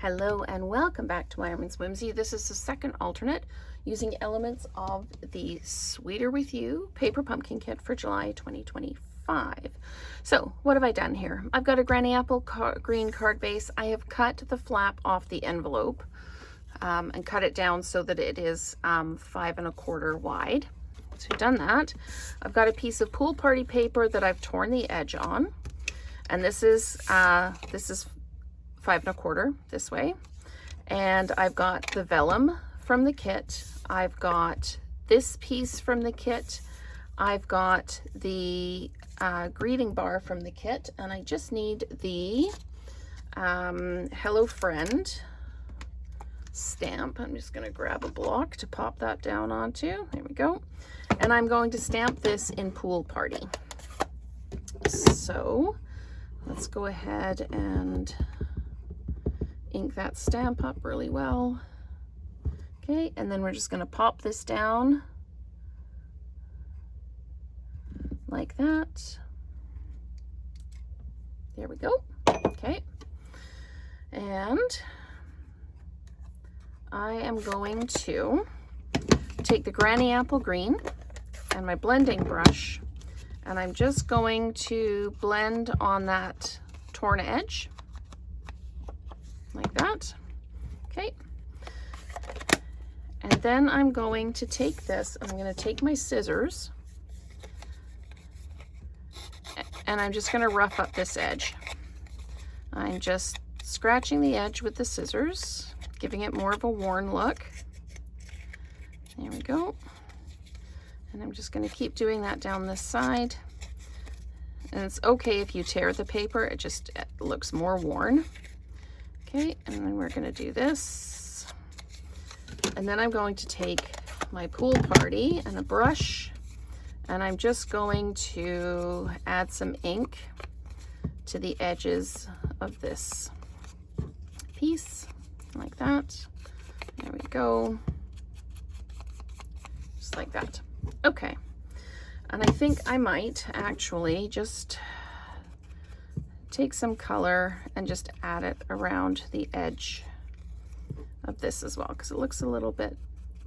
Hello and welcome back to Wyoming's Whimsy. This is the second alternate using elements of the Sweeter With You Paper Pumpkin Kit for July 2025. So what have I done here? I've got a Granny Apple green card base. I have cut the flap off the envelope and cut it down so that it is 5 1/4 wide. So I've done that. I've got a piece of pool party paper that I've torn the edge on, and this is 5 1/4 this way. And I've got the vellum from the kit. I've got this piece from the kit. I've got the greeting bar from the kit, and I just need the Hello Friend stamp. I'm just going to grab a block to pop that down onto. There we go. And I'm going to stamp this in Pool Party. So let's go ahead and ink that stamp up really well. Okay, and then we're just going to pop this down like that. There we go. Okay, and I am going to take the Granny Apple green and my blending brush, and I'm just going to blend on that torn edge like that. Okay, and then I'm going to take this, I'm going to take my scissors, and I'm just going to rough up this edge. I'm just scratching the edge with the scissors, giving it more of a worn look. There we go. And I'm just going to keep doing that down this side. And it's okay if you tear the paper, it looks more worn. Okay, and then we're going to do this. And then I'm going to take my Pool Party and a brush, and I'm just going to add some ink to the edges of this piece, like that. There we go. Just like that. Okay. And I think I might actually just take some color and just add it around the edge of this as well, because it looks a little bit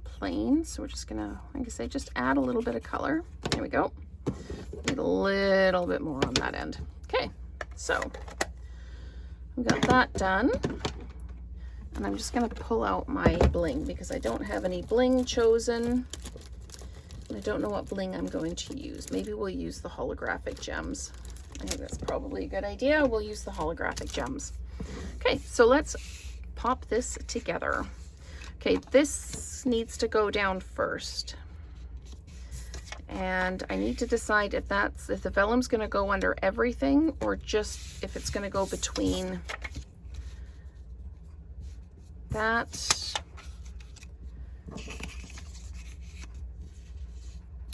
plain. So we're just gonna, like I say, just add a little bit of color. There we go. Need a little bit more on that end. Okay, so we got that done. And I'm just gonna pull out my bling because I don't have any bling chosen. I don't know what bling I'm going to use. Maybe we'll use the holographic gems. I think that's probably a good idea. We'll use the holographic gems. Okay, so let's pop this together. Okay, this needs to go down first. And I need to decide if the vellum's gonna go under everything or just if it's gonna go between that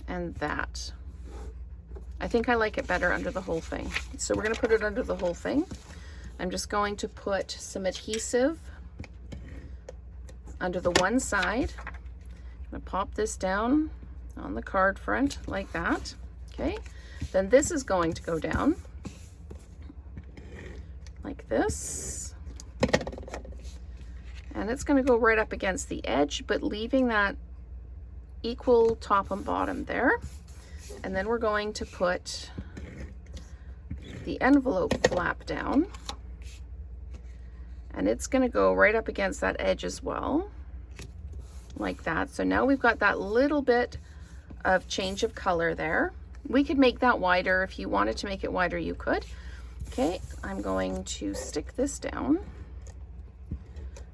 and that. I think I like it better under the whole thing. So we're going to put it under the whole thing. I'm just going to put some adhesive under the one side. I'm going to pop this down on the card front like that. Okay. Then this is going to go down like this. And it's going to go right up against the edge, but leaving that equal top and bottom there. And then we're going to put the envelope flap down, and it's going to go right up against that edge as well, like that. So now we've got that little bit of change of color there. We could make that wider. If you wanted to make it wider, you could. Okay, I'm going to stick this down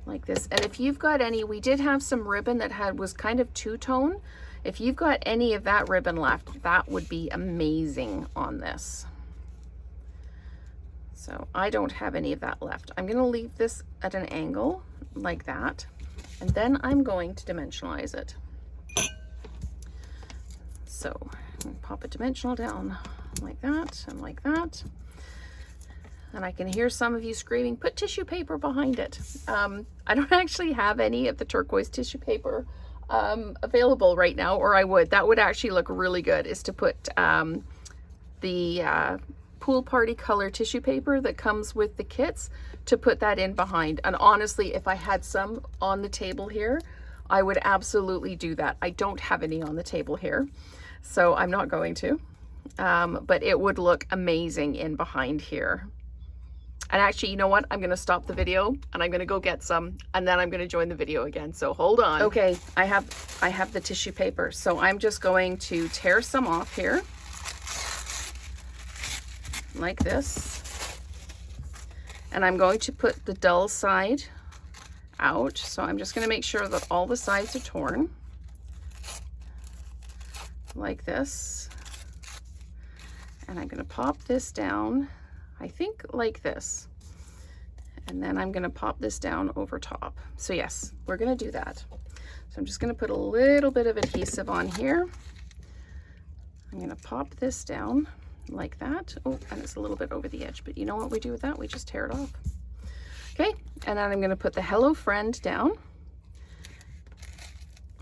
like this. And if you've got any, we did have some ribbon that was kind of two-tone. If you've got any of that ribbon left, that would be amazing on this. So I don't have any of that left. I'm going to leave this at an angle like that, and then I'm going to dimensionalize it. So I'm going to pop a dimensional down like that and like that. And I can hear some of you screaming, put tissue paper behind it. I don't actually have any of the turquoise tissue paper available right now, or I would. That would actually look really good, is to put the pool party color tissue paper that comes with the kits to put that in behind. And honestly, if I had some on the table here, I would absolutely do that. I don't have any on the table here, so I'm not going to. But it would look amazing in behind here. And actually, you know what? I'm going to stop the video and I'm going to go get some, and then I'm going to join the video again. So hold on. Okay, I have the tissue paper. So I'm just going to tear some off here like this. And I'm going to put the dull side out. So I'm just going to make sure that all the sides are torn like this. And I'm going to pop this down, I think like this. And then I'm going to pop this down over top. So yes, we're going to do that. So I'm just going to put a little bit of adhesive on here. I'm going to pop this down like that. Oh, and it's a little bit over the edge, but you know what we do with that? We just tear it off. Okay, and then I'm going to put the Hello Friend down.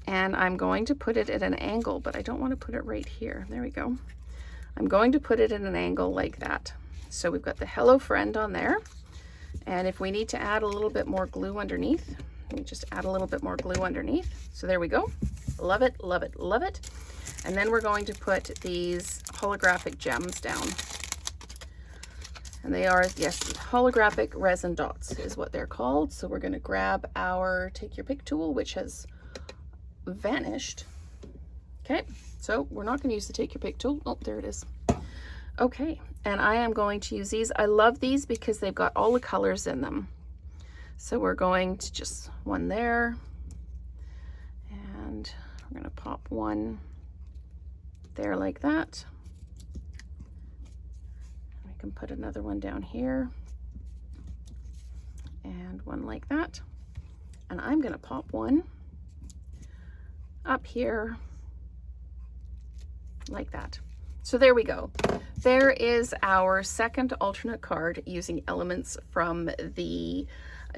And I'm going to put it at an angle, but I don't want to put it right here. There we go. I'm going to put it at an angle like that. So we've got the Hello Friend on there. And if we need to add a little bit more glue underneath, we just add a little bit more glue underneath. So there we go. Love it, love it, love it. And then we're going to put these holographic gems down. And they are, yes, holographic resin dots is what they're called. So we're going to grab our Take Your Pick tool, which has vanished. Okay, so we're not going to use the Take Your Pick tool. Oh, there it is. Okay, and I am going to use these. I love these because they've got all the colors in them. So we're going to just one there, and we're going to pop one there like that. We can put another one down here and one like that. And I'm going to pop one up here like that. So there we go. There is our second alternate card using elements from the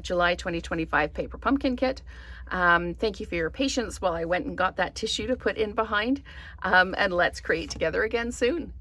July 2025 paper pumpkin kit. Thank you for your patience while I went and got that tissue to put in behind, and let's create together again soon.